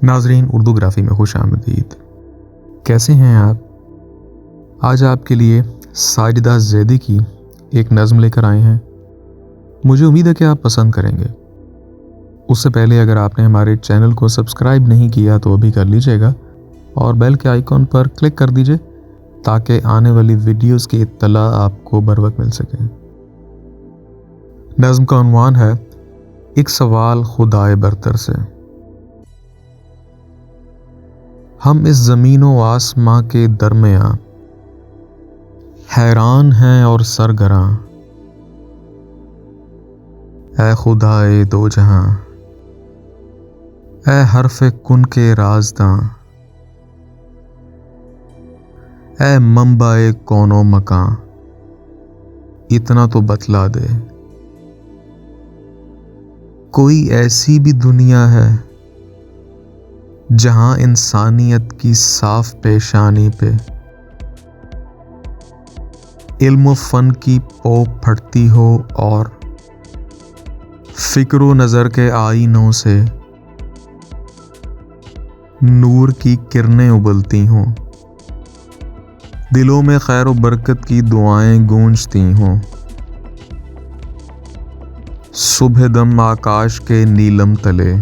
नाजरीन, उर्दूग्राफी में खुश आमदीद। कैसे हैं आप? आज आपके लिए साजिदा ज़ैदी की एक नज़्म लेकर आए हैं। मुझे उम्मीद है कि आप पसंद करेंगे। उससे पहले अगर आपने हमारे चैनल को सब्सक्राइब नहीं किया तो अभी कर लीजिएगा और बेल के आइकॉन पर क्लिक कर दीजिए ताकि आने वाली वीडियोस की इत्तला आपको बर वक्त मिल सके। नज़्म का उन्वान है एक सवाल खुदाए बरतर से। हम इस ज़मीन व आसमां के दरमियाँ हैरान हैं और सरगरां, ऐ खुदाए दो जहां, ऐ हर्फ़े कुन के राज़दां, ऐ मंबाए कौनो मकां, इतना तो बतला दे। कोई ऐसी भी दुनिया है जहां इंसानियत की साफ पेशानी पे इल्म फ़न की पोप फटती हो और फ़िक्र नज़र के आईनों से नूर की किरणें उबलती हों, दिलों में खैर व बरकत की दुआएं गूंजती हों, सुबह दम आकाश के नीलम तले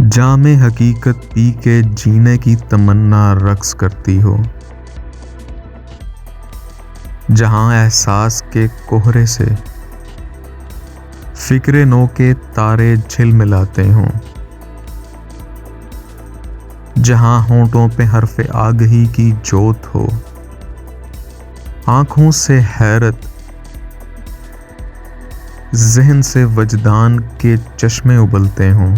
जामे हकीकत पी के जीने की तमन्ना रक्स करती हो, जहां एहसास के कोहरे से फिक्रे नो के तारे झिलमिलाते हों, जहां होंठों पे हरफ़े आगही की जोत हो, आंखों से हैरत, ज़हन से वजदान के चश्मे उबलते हों,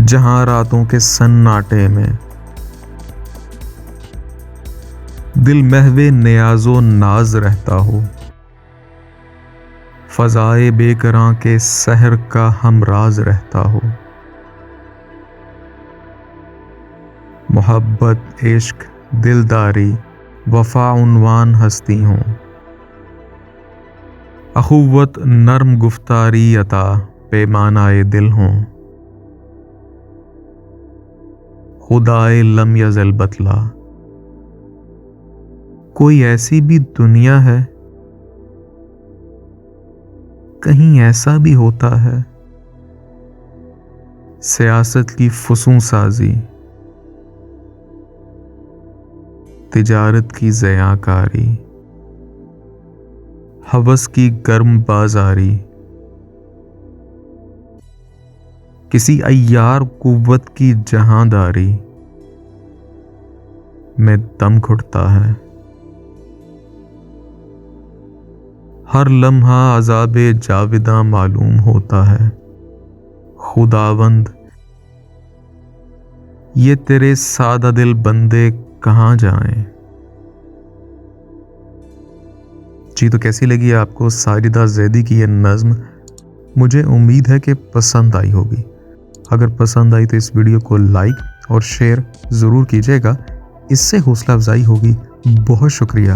जहां रातों के सन्नाटे में दिल महवे नियाज़ो नाज रहता हो, फ़ज़ाए बेकरां के सहर का हमराज रहता हो, मोहब्बत इश्क दिलदारी वफ़ा उन्वान हस्ती हों, अख़ुव्वत नर्म गुफ्तारी अता पैमानाए दिल हों, खुदाए लम यज़ल बतला। कोई ऐसी भी दुनिया है, कहीं ऐसा भी होता है, सियासत की फुसूं साजी, तिजारत की ज़याकारी, हवस की गर्म बाजारी, किसी अय्यार कुव्वत की जहांदारी में दम घुटता है, हर लम्हा अज़ाबे जाविदा मालूम होता है, खुदावंद ये तेरे सादा दिल बंदे कहाँ जाएं। जी, तो कैसी लगी आपको साजिदा ज़ैदी की ये नज़्म? मुझे उम्मीद है कि पसंद आई होगी। अगर पसंद आई तो इस वीडियो को लाइक और शेयर ज़रूर कीजिएगा, इससे हौसला अफजाई होगी। बहुत शुक्रिया।